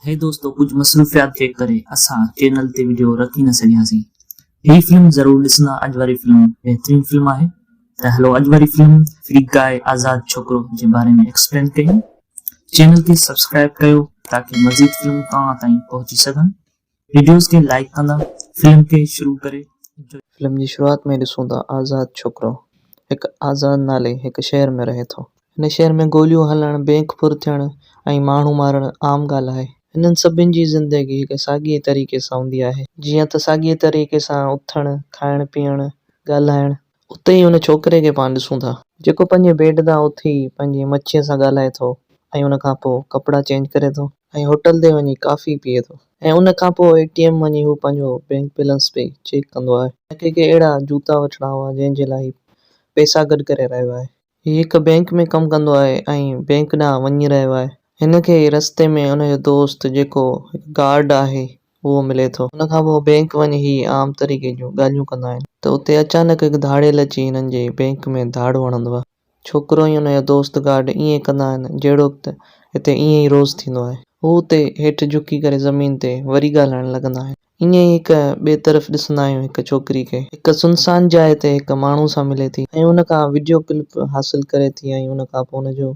हे दोस्तों, कुछ मसरूफियात जे करे असां चैनल ते वीडियो रखी न सघियासीं। ही फिल्म ज़रूर ॾिसंदा। अॼु वारी फिल्म बहितरीन फिल्म आहे। त हलो अॼु वारी फिल्म फ्री गाय आज़ाद छोकरो जे बारे में एक्सप्लेन कयूं। चैनल खे सब्सक्राइब कयो ताकि मज़ीद फिल्म तव्हां ताईं पहुची सघनि। वीडियोस खे लाइक कंदा। फिल्म खे शुरू करे फिल्म जी शुरुआत में ॾिसूं था आज़ाद छोकिरो हिकु आज़ाद नाले हिकु शहर में रहे थो। हिन शहर में गोलियूं हलणु, बैंक फुर थियणु ऐं माण्हू मारणु आम ॻाल्हि आहे। हिननि सभिनि जी ज़िंदगी हिकु साॻिए तरीक़े सां हूंदी आहे। जीअं त साॻिए तरीक़े सां उथणु, खाइणु पीअणु, ॻाल्हाइणु। उते ई हुन छोकिरे खे पाण ॾिसूं था जेको पंहिंजे बेड तां उथी पंहिंजी मच्छीअ सां ॻाल्हाए थो ऐं उन खां पोइ कपिड़ा चेंज करे थो ऐं होटल ते वञी कॉफ़ी पीए थो ऐं उन खां पोइ ATM वञी हू पंहिंजो बैंक बैलेंस पे चेक कंदो आहे। कंहिंखे अहिड़ा जूता वठिणा हुआ जंहिंजे लाइ पैसा गॾु करे रहियो आहे। हीउ हिकु बैंक में कमु कंदो आहे ऐं बैंक ॾांहुं वञी रहियो आहे। हिन खे रस्ते में हुनजो दोस्त जेको गार्ड आहे उहो मिले थो। हुन खां पोइ बैंक वञी हीउ आम तरीक़े जूं ॻाल्हियूं कंदा आहिनि त उते अचानक हिकु धाड़ेल अची हिननि जे बैंक में धाड़ हणंदो आहे। छोकिरो ऐं हुनजो दोस्त गार्ड ईअं कंदा आहिनि जहिड़ो त हिते ईअं ई रोज़ु थींदो आहे। हू उते हेठि झुकी करे ज़मीन ते वरी ॻाल्हाइणु लॻंदा आहिनि। ईअं ई हिकु ॿिए तरफ़ ॾिसंदा आहियूं हिकु छोकिरी खे हिकु सुनसान जाइ ते हिकु माण्हू सां मिले थी ऐं हुन खां वीडियो क्लिप हासिल करे थी ऐं हुन खां पोइ हुनजो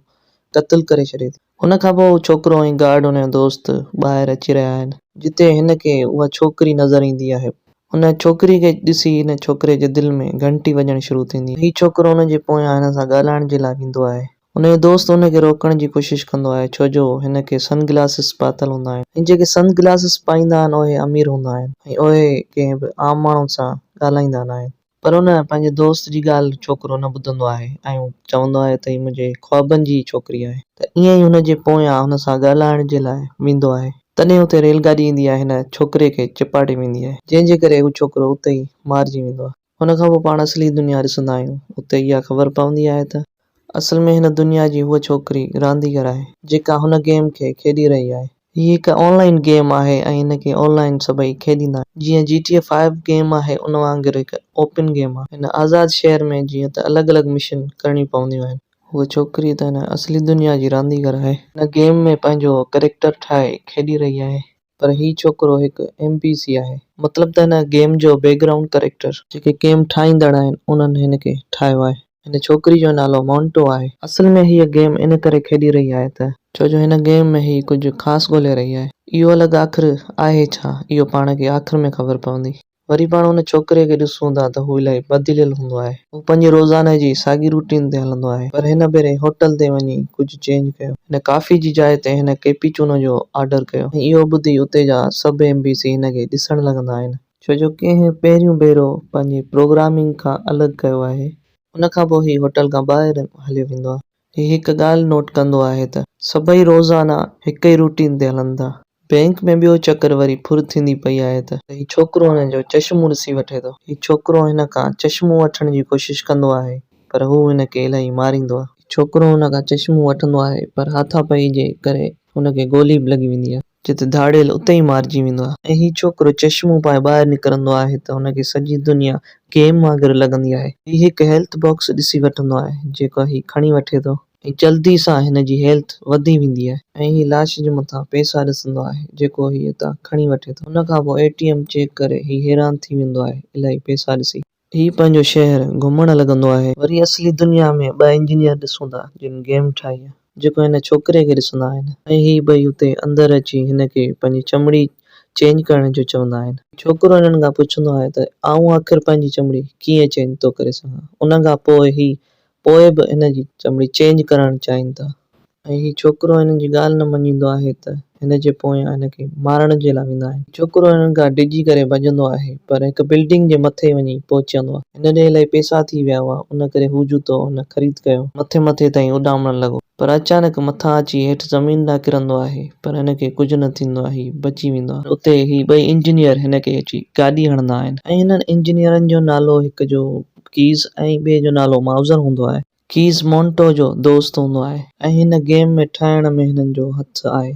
क़त्ल करे छॾे थी। हुन खां पोइ छोकिरो ऐं गार्ड हुनजो दोस्त ॿाहिरि अची रहिया आहिनि जिते हिन खे उहा छोकिरी नज़र ईंदी आहे। हुन छोकिरी खे ॾिसी हिन छोकिरे जे दिलि में घंटी वॼणु शुरू थींदी। हीउ छोकिरो हुनजे पोयां हिन सां ॻाल्हाइण जे लाइ ईंदो आहे। हुनजो दोस्त हुनखे रोकण जी कोशिशि कंदो आहे छो जो हिन खे सन ग्लासिस पातल हूंदा आहिनि ऐं जेके सन ग्लासिस पाईंदा आहिनि उहे अमीर हूंदा आहिनि ऐं उहे कंहिं बि आम माण्हू सां ॻाल्हाईंदा न आहिनि। पर हुन पंहिंजे दोस्त जी ॻाल्हि छोकिरो न ॿुधंदो आहे ऐं चवंदो आहे त हीअ मुंहिंजे ख्वाबनि जी छोकिरी आहे। त ईअं ई हुनजे पोयां हुन सां ॻाल्हाइण जे लाइ वेंदो आहे। तॾहिं हुते रेलगाॾी ईंदी आहे हिन छोकिरे खे चिपाटे वेंदी आहे जंहिंजे करे हू छोकिरो उते ई मारिजी वेंदो आहे। हुन खां पोइ पाण असली दुनिया ॾिसंदा आहियूं। उते इहा ख़बर पवंदी आहे त असल में हिन दुनिया जी उहा छोकिरी रांदीगर आहे जेका हुन गेम खे खेॾी रही आहे। हीअ हिकु ऑनलाइन गेम आहे ऐं हिनखे ऑनलाइन सभई खेॾींदा आहिनि। जीअं GTA 5 गेम आहे उन वांगुरु हिकु ओपन गेम आहे। हिन आज़ाद शहर में जीअं त अलॻि अलॻि मिशन करणी पवंदियूं आहिनि। उहा छोकिरी त हिन असली दुनिया जी रांदीगर आहे। हिन गेम में पंहिंजो कैरेक्टर ठाहे खेॾी रही आहे। पर हीउ छोकिरो हिकु NPC आहे। मतिलबु त हिन गेम जो बैकग्राउंड कैरेक्टर जेके गेम ठाहींदड़ आहिनि उन्हनि हिन खे ठाहियो आहे। हिन छोकिरी जो नालो मोंटो आहे। असल में हीअ गेम इन करे खेॾी रही आहे त छो जो हिन गेम में हीअ कुझु ख़ासि ॻोल्हे रही आहे। इहो अलॻि आख़िर आहे छा इहो पाण खे आख़िर में ख़बर पवंदी। वरी पाण हुन छोकिरे खे ॾिसूं था त हू इलाही बदिलियल हूंदो आहे। हू पंहिंजे रोज़ाने जी साॻी रूटीन ते हलंदो आहे पर हिन भेरे होटल ते वञी कुझु चेंज कयो। हिन कॉफ़ी जी जाइ ते हिन कैपुचिनो जो ऑर्डर कयो ऐं इहो ॿुधी उते जा सभु NPC हिन खे ॾिसणु लॻंदा आहिनि छो जो कंहिं पहिरियों भेरो पंहिंजे प्रोग्रामिंग खां अलॻि कयो आहे। हुन खां पोइ हीउ होटल खां ॿाहिरि हलियो वेंदो आहे। हीउ हिकु ॻाल्हि नोट कंदो आहे त सभई रोज़ाना हिक ई रूटीन ते हलनि था। बैंक में ॿियो चकर वरी फुर थींदी पई आहे त हीउ छोकिरो हुनजो चश्मो ॾिसी वठे थो। हीउ छोकिरो हिन खां चश्मो वठण जी कोशिशि कंदो आहे पर हू हिन खे इलाही मारींदो आहे। छोकिरो हुन खां चश्मो वठंदो आहे पर हाथापाई जे करे हुनखे गोली बि लॻी वेंदी आहे जिते धाड़ेल उते ई मारिजी वेंदो आहे। ऐं हीउ छोकिरो चश्मो पाए ॿाहिरि निकिरंदो आहे त हुनखे सॼी दुनिया गेम वांगुरु लॻंदी आहे। हीउ हिकु हेल्थ बॉक्स ॾिसी वठंदो आहे जेको हीउ खणी वठे थो ऐं जल्दी सां हिन जी हेल्थ वधी वेंदी आहे ऐं हीउ लाश जे मथां पैसा ॾिसंदो आहे जेको हीउ हितां खणी वठे थो। हुन खां पोइ ATM चेक करे हीउ हैरान थी वेंदो आहे इलाही पैसा ॾिसी। हीउ पंहिंजो शहर घुमणु लॻंदो आहे। वरी असली दुनिया में ॿ इंजीनियर ॾिसूं था जिन गेम ठाही आहे जेको हिन छोकिरे खे ॾिसंदा आहिनि ऐं हीउ ॿई हुते अंदरि अची हिन खे पंहिंजी चमड़ी चेंज करण जो चवंदा आहिनि। छोकिरो हिननि खां पुछंदो आहे त आऊं आख़िर पंहिंजी चमड़ी कीअं चेंज थो करे सघां। उन खां पोइ पोइ बि हिन जी चमड़ी चेंज करणु चाहिनि था ऐं हीउ छोकिरो हिननि जी ॻाल्हि न मञींदो आहे त हिन जे पोयां हिन खे मारण जे लाइ वेंदा आहिनि। छोकिरो हिननि खां डिॼी करे भॼंदो आहे पर हिकु बिल्डिंग जे मथे वञी पहुचंदो आहे। हिन ॾे इलाही पैसा थी विया हुआ उन करे हू जूतो हुन ख़रीद कयो मथे ताईं उॾामणु लॻो पर अचानक मथां अची हेठि ज़मीन ॾांहुं किरंदो आहे पर हिन खे कुझु न थींदो आहे। हीउ बची वेंदो आहे। उते हीउ ॿई इंजीनियर हिन खे अची गाॾी हणंदा आहिनि ऐं हिननि इंजीनियरनि जो नालो हिकु जो कीज़ ऐं ॿिए जो नालो माउज़र हूंदो आहे। कीज़ मोंटो जो दोस्त हूंदो आहे ऐं हिन गेम में ठाहिण में हिननि जो हथु आहे।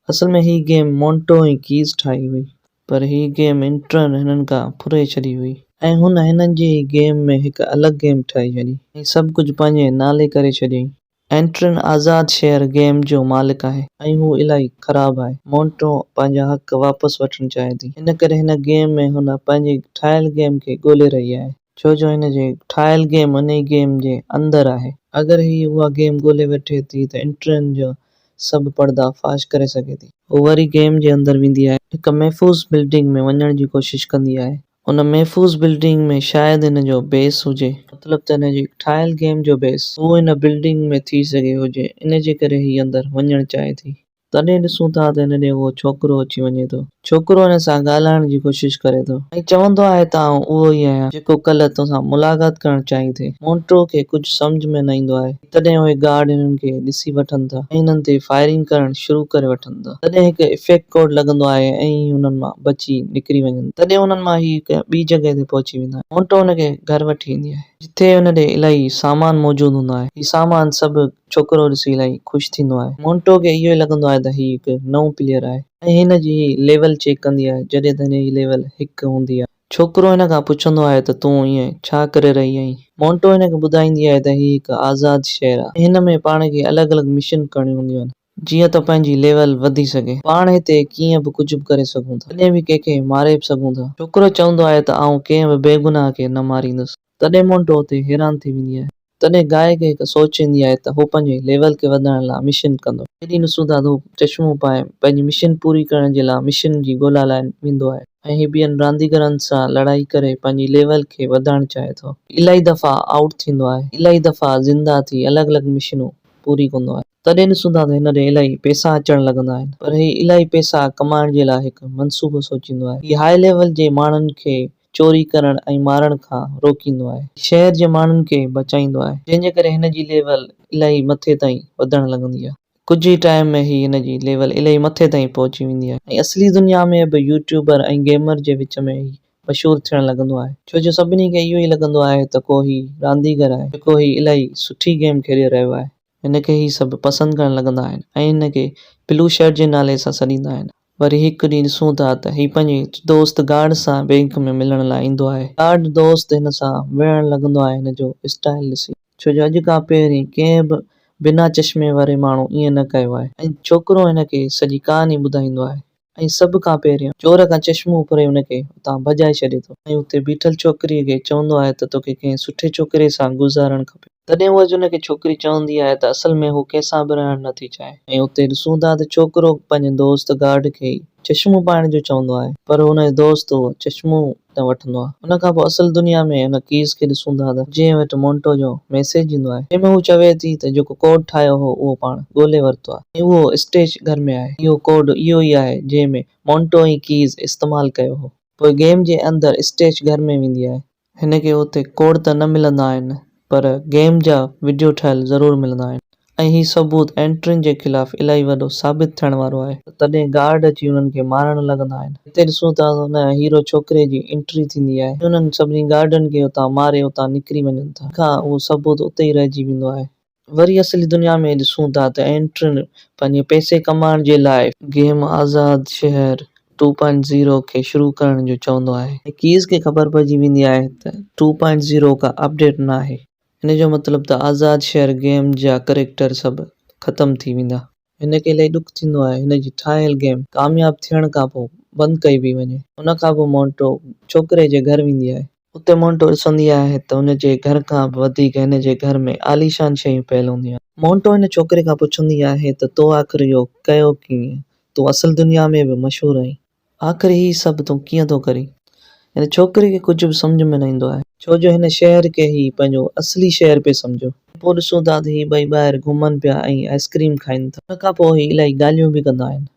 असल में हीअ गेम मोंटो ऐं कीज़ ठाही हुई पर हीअ गेम इंटर्न हिननि खां फुरे छॾी हुई ऐं हुन हिननि जी गेम में हिकु अलॻि गेम ठाही छॾी ऐं सभु कुझु पंहिंजे नाले करे छॾियईं। एंट्रन आज़ाद शहर गेम जो मालिक आहे ऐं हू इलाही ख़राब आहे। मोंटो पंहिंजा हक़ वापसि वठणु चाहे थी। इन करे हिन गेम में हुन पंहिंजे ठाहियल गेम खे ॻोल्हे रही आहे, छो जो हिन जे ठाहियल गेम उन ई गेम जे अंदरि आहे। अगरि ही उहा गेम ॻोल्हे वठे थी त एंट्रन जो सभु पर्दाफाश करे सघे थी। हू वरी गेम जे अंदरि वेंदी आहे, हिकु महफ़ूज़ बिल्डिंग में वञण जी कोशिश कंदी आहे। उन महफ़ूज़ बिल्डिंग में शायदि हिन जो बेस हुजे, मतिलबु त हिन जी ठाहियल गेम जो बेस उहो हिन बिल्डिंग में थी सघे हुजे, इन जे करे ही अंदरि वञणु चाहे थी। तॾहिं ॾिसूं था त हिन ॾे उहो छोकिरो अची वञे थो। छोकिरो हिन सां ॻाल्हाइण जी कोशिश करे थो ऐं चवंदो आहे त आउं उहो ई आहियां जेको कल्ह तोसां मुलाक़ात करणु चाही थे। मोंटो खे कुझु सम्झ में न ईंदो आहे। तॾहिं उहे गार्ड हिननि खे ॾिसी वठनि था ऐं हिननि ते फायरिंग करणु शुरू करे वठनि था। तॾहिं हिकु इफेक्ट कोड लॻंदो आहे ऐं हुननि मां बची निकिरी वञनि। तॾहिं हुननि मां ही हिकु ॿी जॻह ते पहुची वेंदा आहिनि। मोंटो हुनखे घर वठी ईंदी आहे, जिथे हुन ॾे इलाही सामान मौजूदु हूंदो आहे। ही सामान सभु छोकिरो ॾिसी इलाही ख़ुशि थींदो आहे। मोंटो खे इहो ई लॻंदो आहे त ही हिकु नओं प्लेयर आहे ऐं हिन जी लेवल चेक कंदी आहे, जॾहिं त हिन जी लेवल 1 हूंदी आहे। छोकिरो हिन खां पुछंदो आहे त तूं ईअं छा करे रही आहीं। मोंटो हिन खे ॿुधाईंदी आहे त ही हिकु आज़ाद शहर आहे, हिन में पाण खे अलॻि अलॻि मिशन करणियूं हूंदियूं आहिनि, जीअं त पंहिंजी लेवल वधी सघे। पाण हिते कीअं बि कुझु बि करे सघूं था, कॾहिं बि कंहिंखे मारे बि सघूं था। छोकिरो चवंदो आहे त आउं कंहिं बि बेगुनाह खे न मारींदुसि। तॾहिं मोंटो हुते हैरान थी वेंदी आहे। तॾहिं गाए खे हिकु सोच ईंदी आहे त हू पंहिंजे लेवल खे वधाइण लाइ मिशन कंदो। हेॾी ॾिसूं था त हू चश्मो पाए पंहिंजी मिशन पूरी करण जे लाइ मिशन जी ॻोल्हा लाइ वेंदो आहे ऐं ही ॿियनि रांदीगरनि सां लड़ाई करे पंहिंजी लेवल खे वधाइणु चाहे थो। इलाही दफ़ा आउट थींदो आहे, इलाही दफ़ा ज़िंदा थी अलॻि अलॻि मिशनूं पूरी कंदो आहे। तॾहिं ॾिसूं था त हिन ॾे इलाही पैसा अचणु लॻंदा आहिनि, पर ही इलाही पैसा कमाइण जे लाइ हिकु मनसूबो सोचींदो आहे। ही हाई लेवल जे माण्हुनि खे चोरी करण ऐं मारण खां रोकींदो आहे, शहर जे माण्हुनि खे बचाईंदो आहे, जंहिंजे करे हिन जी लेवल इलाही मथे ताईं वधणु लॻंदी आहे। कुझु ई टाइम में ही हिन जी लेवल इलाही मथे ताईं पहुची वेंदी आहे ऐं असली दुनिया में बि यूट्यूबर ऐं गेमर जे विच में ही मशहूरु थियणु लॻंदो आहे, छो जो सभिनी खे इहो ई लॻंदो आहे त को ही रांदीगर आहे जेको ही इलाही सुठी गेम खेॾे रहियो आहे। हिन खे ही सभु पसंदि करणु लॻंदा आहिनि ऐं हिन खे ब्लू शर्ट जे नाले सां सॾींदा आहिनि। वरी हिकु ॾींहुं ॾिसूं था त ही पंहिंजे दोस्त गार्ड सां बैंक में मिलण लाइ ईंदो आहे। गार्ड दोस्त हिन सां विढ़णु लॻंदो आहे हिन जो स्टाइल ॾिसी, छो जो अॼु खां पहिरीं कंहिं बि बिना चश्मे वारे माण्हू ईअं न कयो आहे। ऐं छोकिरो हिन खे सॼी कहानी ॿुधाईंदो आहे ऐं सभ खां पहिरियों चोर खां चश्मो परे हुनखे उतां भॼाए छॾे थो ऐं हुते बीठल छोकिरीअ खे चवंदो आहे त तोखे कंहिं सुठे छोकिरे सां गुज़ारणु खपे। तॾहिं उहा हुनखे छोकिरी चवंदी आहे त असल में हू कंहिंसां बि रहणु नथी चाहे ऐं हुते ॾिसूं था त छोकिरो पंहिंजे दोस्त गार्ड खे चश्मो पाइण जो चवंदो आहे, पर हुनजो दोस्त उहो चश्मो न वठंदो आहे। हुन खां पोइ असल दुनिया में हुन कीज़ खे ॾिसूं था त जंहिं वटि मोंटो जो मैसेज ईंदो आहे, जंहिंमें हू चवे थी त जेको कोड ठाहियो हो उहो पाण ॻोल्हे वरितो आहे ऐं उहो स्टेज घर में आहे। इहो कोड इहो ई आहे जंहिंमें मोंटो ई कीज़ इस्तेमालु कयो हो। पोइ गेम जे अंदरि स्टेज घर में वेंदी आहे। हिन खे हुते कोड त न मिलंदा आहिनि, पर गेम जा वीडियो ठहियल ज़रूरु मिलंदा आहिनि ऐं ही सबूत एंट्रन जे ख़िलाफ़ इलाही वॾो साबित थियण वारो आहे। तॾहिं गार्ड अची हुननि खे मारणु लॻंदा आहिनि। हिते ॾिसूं था त हुन हीरो छोकिरे जी एंट्री थींदी आहे, हुननि सभिनी गार्डनि खे उतां मारे उतां निकिरी वञनि था। खां उहो सबूत उते ई रहिजी वेंदो आहे। वरी असली दुनिया में ॾिसूं था त एंट्रन पंहिंजे पैसे कमाइण जे लाइ गेम आज़ाद शहर 2.0 खे शुरू करण जो चवंदो आहे। कीज़ खे ख़बर पइजी वेंदी आहे त 2.0 का अपडेट न आहे। हिन जो मतिलबु त आज़ाद शहर गेम जा करेक्टर सभु ख़तमु थी वेंदा। हिन खे इलाही ॾुख थींदो आहे हिन जी ठाहियल गेम कामयाबु थियण खां पोइ बंदि कई बि वञे। हुन खां पोइ मोंटो छोकिरे जे घर वेंदी आहे। उते मोंटो ॾिसंदी आहे त हुन जे घर खां बि वधीक हिन जे घर में आलीशान शयूं पियल हूंदियूं आहिनि। मोंटो हिन छोकिरे खां पुछंदी आहे त तो आख़िर इहो कयो कीअं, तूं असल दुनिया में बि मशहूरु आहीं, आख़िर ही सभु तूं कीअं थो करीं। हिन छोकिरे खे कुझु बि सम्झ में न ईंदो आहे, छो जो हिन शहर खे ही पंहिंजो असली शहर पियो सम्झो। पोइ ॾिसूं था त ही ॿई ॿाहिरि घुमनि पिया ऐं आइस्क्रीम खाइनि था। हुन खां पोइ ही इलाही ॻाल्हियूं बि कंदा आहिनि।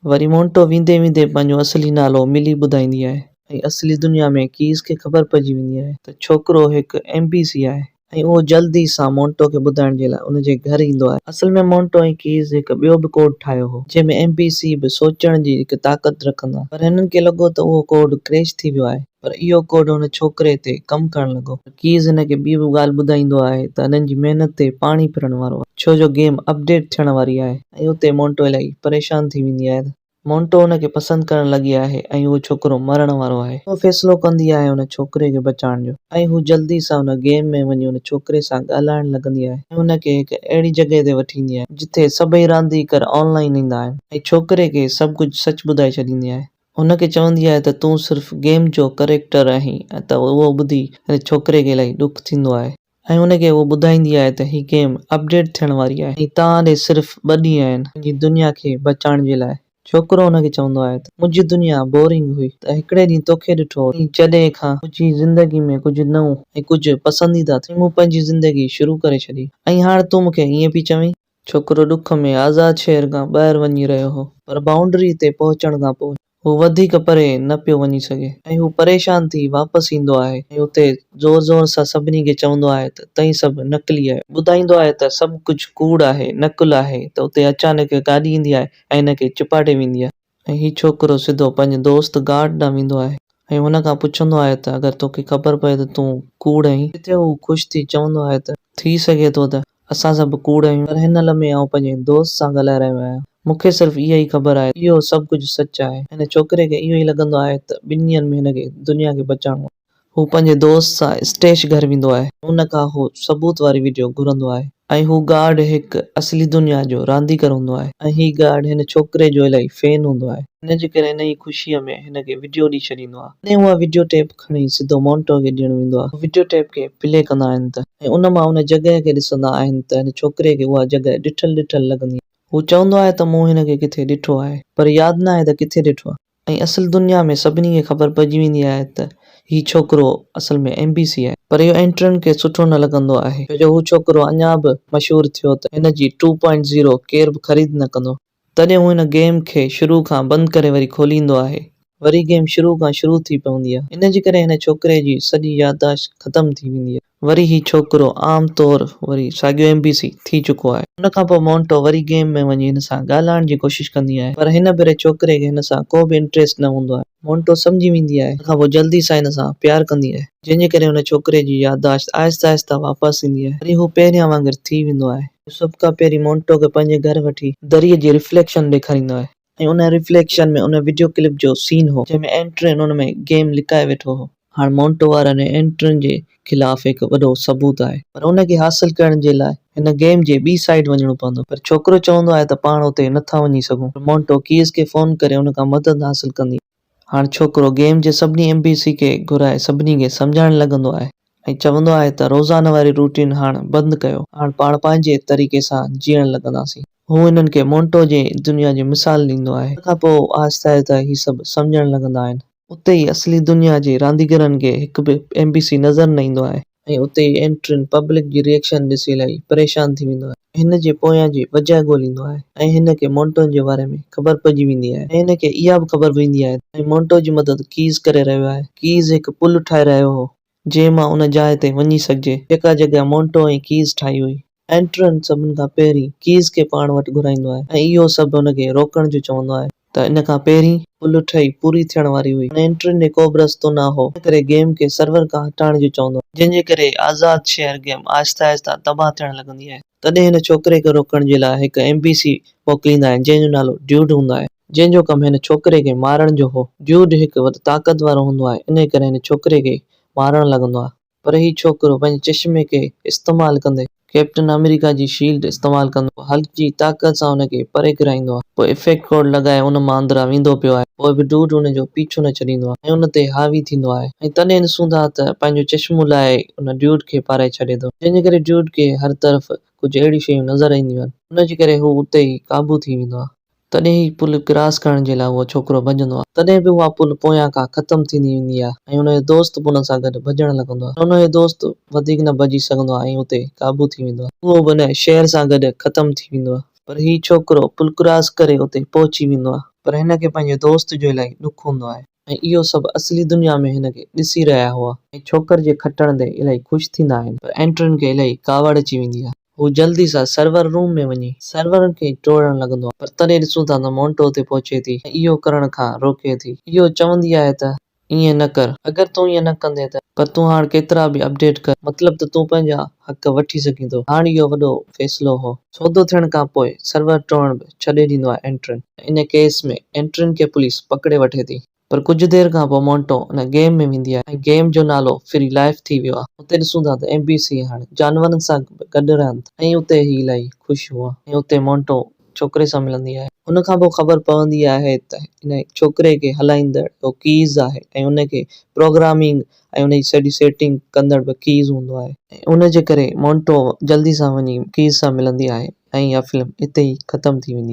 वरी मोंटो वेंदे वेंदे पंहिंजो असली नालो मिली ॿुधाईंदी आहे ऐं असली दुनिया में कीज़ खे ख़बर पइजी वेंदी आहे त छोकिरो हिकु NPC आहे ऐं उहो जल्दी सां मोंटो खे ॿुधाइण जे लाइ उन जे घर ईंदो आहे। असल में मोंटो ऐं कीज़ हिकु ॿियो बि कोड ठाहियो हो, जंहिंमें NPC बि सोचण जी हिकु ताक़त रखंदा, पर हिननि खे लॻो त उहो कोड क्रैश थी वियो आहे, पर इहो कोड हुन छोकिरे ते कमु करणु लॻो। कीज़ हिन खे ॿी बि ॻाल्हि ॿुधाईंदो आहे त हिननि जी महिनत ते पाणी फिरण वारो आहे, छो जो गेम अपडेट थियण वारी आहे ऐं उते मोंटो इलाही परेशान थी वेंदी आहे। मोंटो हुनखे पसंदि करण लॻी आहे ऐं उहो छोकिरो मरण वारो आहे। उहो फ़ैसिलो कंदी आहे हुन छोकिरे खे बचाइण जो ऐं हू जल्दी सां हुन गेम में वञी हुन छोकिरे सां ॻाल्हाइण लॻंदी आहे ऐं हुनखे हिकु अहिड़ी जॻह ते वठी ईंदी आहे जिथे सभई रांदीगर ऑनलाइन ईंदा आहिनि ऐं छोकिरे खे सभु कुझु सच ॿुधाए छॾींदी आहे। हुनखे चवंदी आहे त तूं सिर्फ़ु गेम जो करेक्टर आहीं त उहो ॿुधी हिन छोकिरे खे इलाही ॾुख थींदो आहे ऐं हुनखे उहो ॿुधाईंदी आहे त हीअ गेम अपडेट थियण वारी आहे ऐं तव्हां ॾे सिर्फ़ु 2 ॾींहं आहिनि पंहिंजी दुनिया खे बचाइण जे लाइ। छोकिरो हुनखे चवंदो आहे त मुंहिंजी दुनिया बोरिंग हुई त हिकिड़े ॾींहुं तोखे ॾिठो जॾहिं खां मुंहिंजी ज़िंदगी में कुझु नओं ऐं कुझु पसंदीदा थियो मूं पंहिंजी ज़िंदगी शुरू करे छॾी ऐं हाणे तूं मूंखे ईअं पई चवीं। छोकिरो ॾुख में आज़ाद शहर खां ॿाहिरि वञी रहियो हो पर बाउंड्री ते पहुचण खां पोइ हू वधीक परे न पियो वञी सघे ऐं हू परेशान थी वापसि ईंदो आहे ऐं उते ज़ोर ज़ोर सां सभिनी खे चवंदो आहे त तई सभु नकली आहे, ॿुधाईंदो आहे त सभु कुझु कूड़ आहे, नकुल आहे। त उते अचानक गाॾी ईंदी आहे ऐं हिनखे चिपाटे वेंदी आहे ऐं हीउ छोकिरो सिधो पंहिंजे दोस्त गार्ड ॾांहुं वेंदो आहे ऐं हुन खां पुछंदो आहे त अगरि तोखे ख़बर पए त तूं कूड़ आहीं। हिते हू ख़ुशि थी चवंदो आहे त थी सघे थो त असां सभु कूड़ आहियूं पर हिन लम्हे आउं पंहिंजे दोस्त सां ॻाल्हाए रहियो आहियां। मूंखे सिर्फ़ु इहा ई ख़बर आहे इहो सभु कुझु सच आहे। हिन छोकिरे खे इहो ई लॻंदो आहे त 2 ॾींहंनि में हिनखे दुनिया खे बचाइणो आहे। हू पंहिंजे दोस्त सां स्टेश घर वेंदो आहे। हुन खां हू सबूत वारी वीडियो घुरंदो आहे ऐं हू गार्ड हिकु असली दुनिया जो रांदीगर हूंदो आहे ऐं हीउ गार्ड हिन छोकिरे जो इलाही फैन हूंदो आहे। हिन जे करे हिन जी ख़ुशीअ में हिनखे वीडियो ॾेई छॾींदो आहे। तॾहिं उहा वीडियो टेप खणी सिधो मोंटो खे ॾियणु वेंदो आहे। वीडियो टेप खे प्ले कंदा आहिनि त ऐं उन मां उन जॻह खे ॾिसंदा आहिनि त हिन छोकिरे खे उहा जॻह ॾिठल लॻंदी आहे। हू चवंदो आहे त मूं हिनखे किथे ॾिठो आहे पर यादि न आहे त किथे ॾिठो आहे ऐं असुल दुनिया में सभिनी खे ख़बर पइजी वेंदी आहे त हीउ छोकिरो असल में MBC आहे पर इहो एंट्रन खे सुठो न लॻंदो आहे छो जो हू छोकिरो अञा बि मशहूरु थियो त हिन जी 2.0 केर बि ख़रीद न कंदो। तॾहिं हू हिन गेम खे शुरू खां बंदि करे वरी खोलींदो आहे। वरी गेम शुरू खां शुरू थी पवंदी आहे। इन जे करे हिन छोकिरे जी सॼी याददाश्त ख़तम थी वेंदी आहे। वरी ही छोकिरो आम तौर वरी साॻियो MBC थी चुको आहे। हुन खां पोइ मोंटो वरी गेम में वञी हिन सां ॻाल्हाइण जी कोशिशि कंदी आहे पर हिन भेरे छोकिरे खे हिन सां को बि इंट्रेस्ट न हूंदो आहे। मोंटो सम्झी वेंदी आहे हुन खां पोइ जल्दी सां हिन सां प्यार कंदी आहे जंहिंजे करे हुन छोकिरे जी याददाश्त आहिस्ता आहिस्ता वापसि ईंदी आहे। वरी हू पहिरियां वांगुरु थी वेंदो आहे। सभ खां पहिरीं मोंटो खे पंहिंजे घर वठी दरीअ जी रिफ्लेक्शन ॾेखारींदो आहे ऐं उन रिफ्लेक्शन में उन वीडियो क्लिप जो सीन हो जंहिंमें एंट्रन हुन में गेम लिकाए वेठो हो। हाणे मोंटो वारनि एंट्रन जे ख़िलाफ़ हिकु वॾो सबूत आहे पर उनखे हासिल करण जे लाइ हिन गेम जे ॿी साइड वञणो पवंदो पर छोकिरो चवंदो आहे त पाण उते नथा वञी सघूं। मोंटो कीज़ खे फ़ोन करे हुन खां मदद हासिल कंदी। हाणे छोकिरो गेम जे सभिनी MBC खे घुराए सभिनी खे सम्झाइण लॻंदो आहे ऐं चवंदो आहे त रोज़ाना वारी रूटीन हाणे बंदि कयो, हाणे पाण पंहिंजे तरीक़े सां जीअण लॻंदासीं। हू हिननि खे मोंटो जे दुनिया जी मिसाल ॾींदो आहे। हुन खां पोइ आहिस्ता आहिस्ता ही सभु सम्झण लॻंदा आहिनि। उते ई असली दुनिया जे रांदीगरनि खे हिकु बि MBC नज़र न ईंदो आहे ऐं उते ई एंट्रन पब्लिक जी रिएक्शन ॾिसी इलाही परेशान थी वेंदो आहे। हिन जे पोयां जी वजह ॻोल्हींदो आहे ऐं हिन खे मोंटो जे बारे में ख़बर पइजी वेंदी आहे ऐं हिन खे इहा बि ख़बर पवंदी आहे ऐं मोंटो जी मदद कीज़ करे रहियो आहे। कीज़ हिकु पुल ठाहे रहियो हो जंहिं मां उन जाइ ते वञी सघिजे जेका जॻह मोंटो ऐं कीज़ ठाही हुई। एंट्रन सभिनि खां पहिरीं कीज़ खे पाण वटि घुराईंदो आहे ऐं इहो सभु हुनखे रोकण जो चवंदो आहे त इन खां पहिरीं पुल ठही पूरी थियण वारी हुई। एंट्रन ॾे को बि रस्तो न हो इन करे गेम खे सर्वर खां हटाइण जो चवंदो आहे जंहिंजे करे आज़ाद शहर गेम आहिस्ता आहिस्ता तबाह थियण लॻंदी आहे। तॾहिं हिन छोकिरे खे रोकण जे लाइ हिकु MBC मोकिलींदा आहिनि जंहिंजो नालो ड्यूड हूंदो आहे जंहिंजो कमु हिन छोकिरे खे मारण जो हो। ड्यूड हिकु वॾो ताक़त वारो हूंदो आहे इन करे हिन छोकिरे खे मारण लॻंदो आहे पर हीउ छोकिरो पंहिंजे चश्मे खे इस्तेमालु कंदे कैप्टन अमेरिका जी शील्ड इस्तेमालु कंदो हल्क जी ताक़त सां हुनखे परे किराईंदो आहे। पोइ इफेक्ट कोड लॻाए उन मां अंदरां वेंदो पियो आहे। पोइ बि ड्यूड हुनजो पीछो न छॾींदो आहे ऐं उन ते हावी थींदो आहे ऐं तॾहिं ॾिसूं था त पंहिंजो चश्मो लाइ उन ड्यूड खे पाराए छॾे थो जंहिंजे करे ड्यूड खे हर तरफ़ कुझु अहिड़ी शयूं नज़र ईंदियूं आहिनि। उनजे करे हू उते ई काबू थी वेंदो आहे। तॾहिं ही पुल क्रॉस करण जे लाइ उहो छोकिरो भॼंदो आहे तॾहिं बि उहा पुल पोयां खां ख़तम थींदी वेंदी आहे ऐं हुनजो दोस्त बि हुन सां गॾु भॼणु लॻंदो आहे। हुनजो दोस्त वधीक न भॼी सघंदो आहे ऐं उते काबू थी वेंदो आहे। उहो बि हुन शहर सां गॾु ख़तम थी वेंदो आहे पर हीउ छोकिरो पुल क्रॉस करे उते पहुची वेंदो आहे पर हिन खे पंहिंजे दोस्त जो इलाही ॾुख हूंदो आहे ऐं इहो सभु असली दुनिया में हिन खे ॾिसी रहिया हुआ ऐं छोकर जे खटण ते इलाही ख़ुशि थींदा आहिनि पर एंट्रन खे इलाही कावड़ अची वेंदी आहे। हू जल्दी सां सर्वर रूम में वञी सर्वर खे तोड़ण लॻंदो आहे पर तॾहिं ॾिसूं था त मोंटो उते पहुचे थी ऐं इहो करण खां रोके थी। इहो चवंदी आहे त ईअं न कर। अगर तूं ईअं न कंदे त पर तूं हाणे केतिरा बि अपडेट कर मतलब त तूं पंहिंजा हक़ वठी सघीं थो। हाणे इहो वॾो फ़ैसिलो हो। सौदो थियण खां पोइ सर्वर टोड़ण बि छॾे ॾींदो आहे एंट्रन। इन केस में एंट्रन खे पुलिस पकड़े वठे थी। पर कुछ देर खां पोइ मोंटो उन गेम में वेंदी आहे ऐं गेम जो नालो फ्री लाइफ थी वियो आहे। उते ॾिसूं था त एमबीसी हाणे जानवरनि सां गॾु रहनि था ऐं उते ही इलाही ख़ुशि हुआ ऐं उते मोंटो छोकिरे सां मिलंदी आहे। हुन खां पोइ ख़बर पवंदी आहे त हिन छोकिरे खे हलाईंदड़ कीज़ आहे ऐं उनखे प्रोग्रामिंग ऐं उनजी सॼी सेटिंग कंदड़ बि कीज़ हूंदो आहे। ऐं उनजे करे मोंटो जल्दी सां वञी कीज़ सां मिलंदी आहे ऐं इहा फिल्म हिते ई ख़तम थी वेंदी आहे।